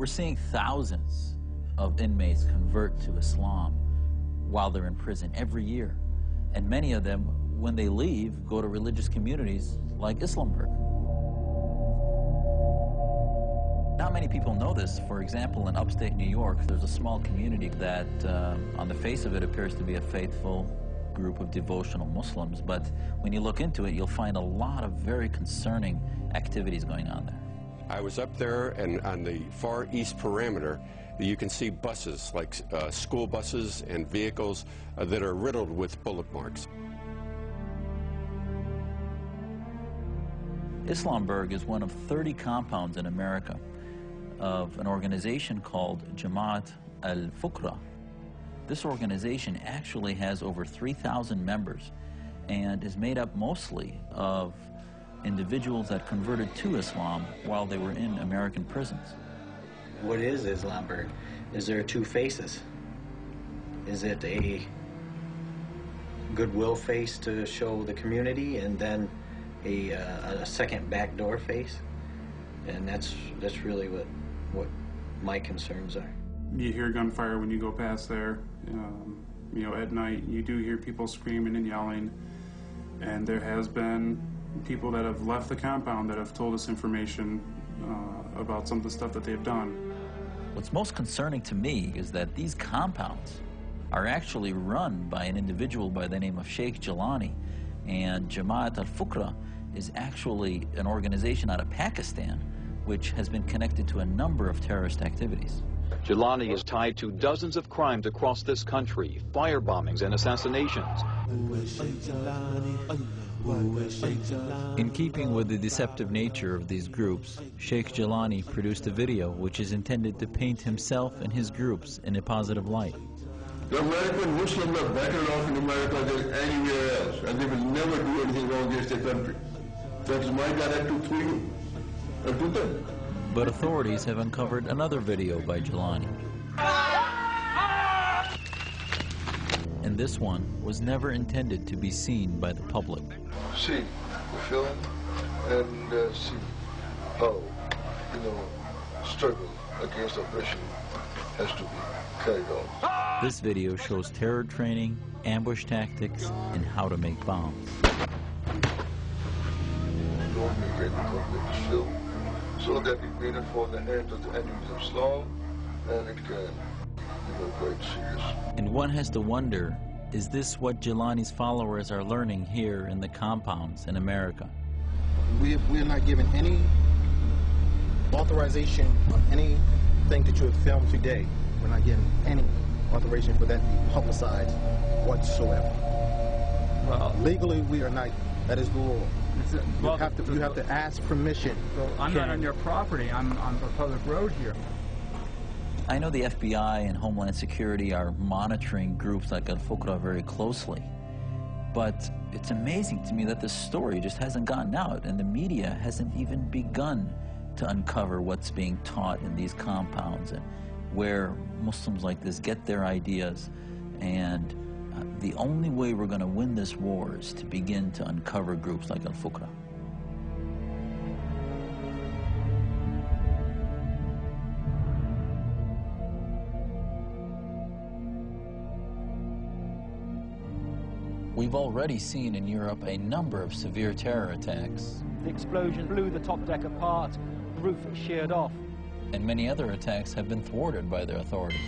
We're seeing thousands of inmates convert to Islam while they're in prison every year. And many of them, when they leave, go to religious communities like IslamBerg. Not many people know this. For example, in upstate New York, there's a small community that, on the face of it, appears to be a faithful group of devotional Muslims. But when you look into it, you'll find a lot of very concerning activities going on there. I was up there, and on the far east perimeter, you can see buses, like school buses and vehicles that are riddled with bullet marks. IslamBerg is one of 30 compounds in America of an organization called Jihad IslamBerg. This organization actually has over 3,000 members and is made up mostly of individuals that converted to Islam while they were in American prisons. What is IslamBerg? Is there two faces? Is it a goodwill face to show the community and then a second backdoor face? And that's really what my concerns are. You hear gunfire when you go past there. You know, at night you do hear people screaming and yelling, and there has been people that have left the compound that have told us information about some of the stuff that they've done. What's most concerning to me is that these compounds are actually run by an individual by the name of Sheikh Jilani, and Jamaat al-Fukra is actually an organization out of Pakistan which has been connected to a number of terrorist activities. Jilani is tied to dozens of crimes across this country, fire bombings and assassinations. In keeping with the deceptive nature of these groups, Sheikh Jilani produced a video which is intended to paint himself and his groups in a positive light. The American Muslims are better off in America than anywhere else, and they will never do anything wrong against their country. That is my directive to you and to them. But authorities have uncovered another video by Jilani. And this one was never intended to be seen by the public. See the film and see how, struggle against oppression has to be carried on. This video shows terror training, ambush tactics, and how to make bombs. Don't make any public film so that it may not fall in the hands of the enemies of Islam, and it can be quite serious. And one has to wonder, is this what Jilani's followers are learning here in the compounds in America? We are not given any authorization on anything that you have filmed today. We're not given any authorization for that to be publicized whatsoever. Well, legally, we are not. That is the law. You have to ask permission. Well, I'm not on your property. I'm on the public road here. I know the FBI and Homeland Security are monitoring groups like Al-Fukra very closely, but it's amazing to me that this story just hasn't gotten out, and the media hasn't even begun to uncover what's being taught in these compounds and where Muslims like this get their ideas. And the only way we're going to win this war is to begin to uncover groups like Al-Fukra. We've already seen in Europe a number of severe terror attacks. The explosion blew the top deck apart, the roof sheared off. And many other attacks have been thwarted by their authorities.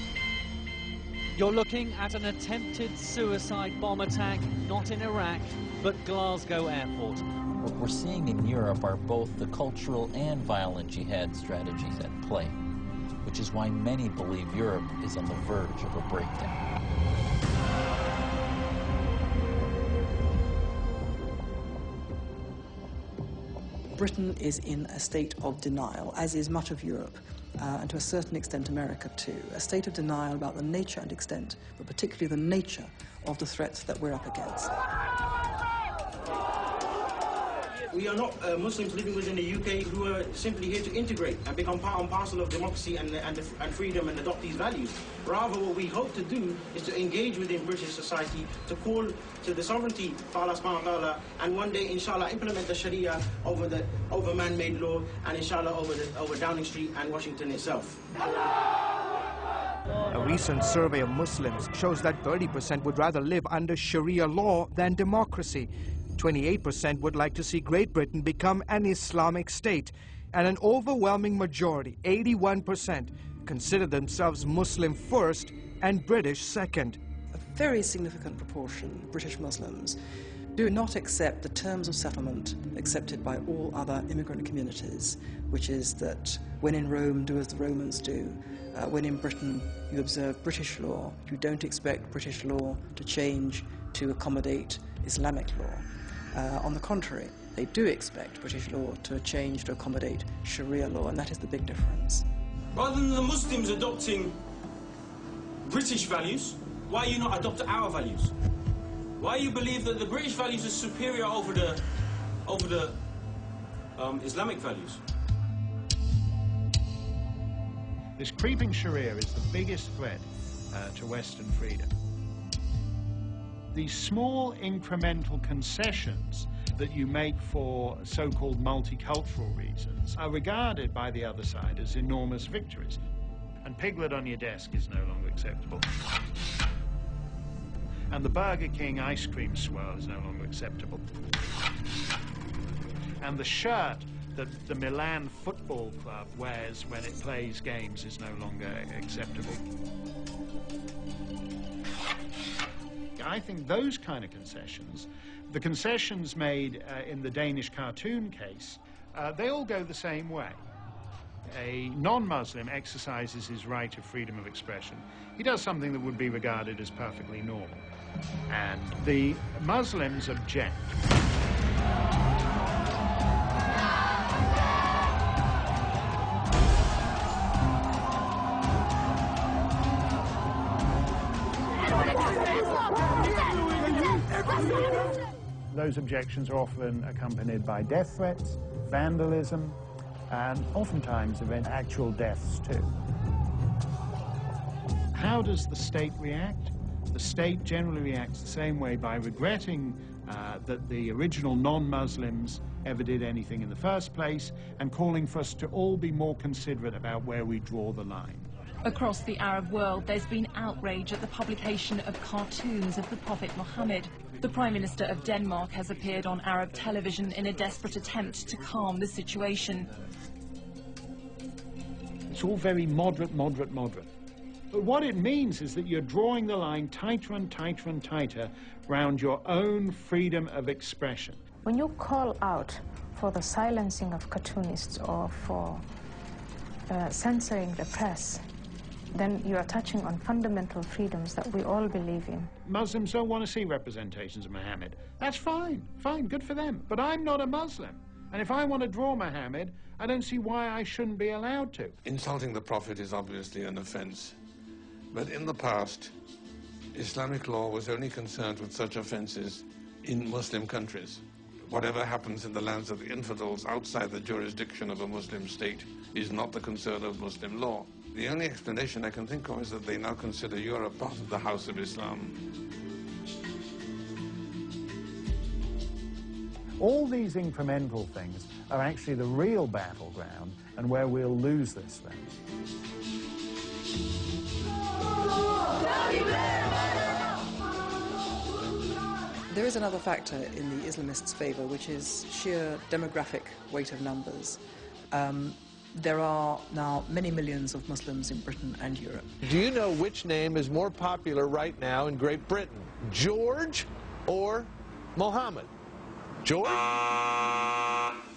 You're looking at an attempted suicide bomb attack, not in Iraq, but Glasgow Airport. What we're seeing in Europe are both the cultural and violent jihad strategies at play, which is why many believe Europe is on the verge of a breakdown. Britain is in a state of denial, as is much of Europe, and to a certain extent America too. A state of denial about the nature and extent, but particularly the nature of the threats that we're up against. we are not Muslims living within the UK who are simply here to integrate and become part and parcel of democracy and freedom and adopt these values. Rather, what we hope to do is to engage within British society, to call to the sovereignty of Allah subhanahu wa ta'ala, and one day, inshallah, implement the Sharia over man-made law, and inshallah over Downing Street and Washington itself. A recent survey of Muslims shows that 30% would rather live under Sharia law than democracy. 28% would like to see Great Britain become an Islamic state, and an overwhelming majority, 81%, consider themselves Muslim first and British second. A very significant proportion of British Muslims do not accept the terms of settlement accepted by all other immigrant communities, which is that when in Rome, do as the Romans do. When in Britain, you observe British law. You don't expect British law to change to accommodate Islamic law. On the contrary, they do expect British law to change to accommodate Sharia law, and that is the big difference. Rather than the Muslims adopting British values, why are you not adopting our values? Why you believe that the British values are superior over the Islamic values? This creeping Sharia is the biggest threat to Western freedom. These small incremental concessions that you make for so-called multicultural reasons are regarded by the other side as enormous victories. And piglet on your desk is no longer acceptable. And the Burger King ice cream swirl is no longer acceptable. And the shirt that the Milan Football Club wears when it plays games is no longer acceptable. I think those kind of concessions, the concessions made in the Danish cartoon case, they all go the same way. A non-Muslim exercises his right of freedom of expression. He does something that would be regarded as perfectly normal. And the Muslims object. Those objections are often accompanied by death threats, vandalism, and oftentimes actual deaths too. How does the state react? The state generally reacts the same way, by regretting that the original non-Muslims ever did anything in the first place, and calling for us to all be more considerate about where we draw the line. Across the Arab world, there's been outrage at the publication of cartoons of the Prophet Muhammad. The Prime Minister of Denmark has appeared on Arab television in a desperate attempt to calm the situation. It's all very moderate, moderate, moderate. But what it means is that you're drawing the line tighter and tighter and tighter around your own freedom of expression. When you call out for the silencing of cartoonists or for censoring the press, then you are touching on fundamental freedoms that we all believe in. Muslims don't want to see representations of Muhammad. That's fine, fine, good for them. But I'm not a Muslim. And if I want to draw Muhammad, I don't see why I shouldn't be allowed to. Insulting the Prophet is obviously an offense. But in the past, Islamic law was only concerned with such offenses in Muslim countries. Whatever happens in the lands of the infidels outside the jurisdiction of a Muslim state is not the concern of Muslim law. The only explanation I can think of is that they now consider Europe part of the House of Islam. All these incremental things are actually the real battleground and where we'll lose this thing. There is another factor in the Islamists' favour, which is sheer demographic weight of numbers. There are now many millions of Muslims in Britain and Europe. Do you know which name is more popular right now in Great Britain? George or Mohammed? George?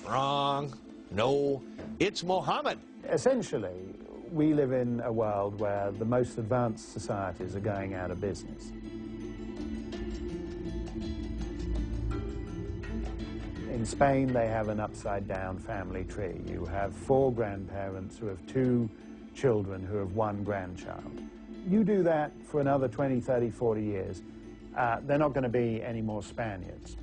Wrong. No, it's Mohammed. Essentially, we live in a world where the most advanced societies are going out of business. In Spain, they have an upside-down family tree. You have 4 grandparents who have 2 children who have 1 grandchild. You do that for another 20, 30, 40 years, they're not going to be any more Spaniards.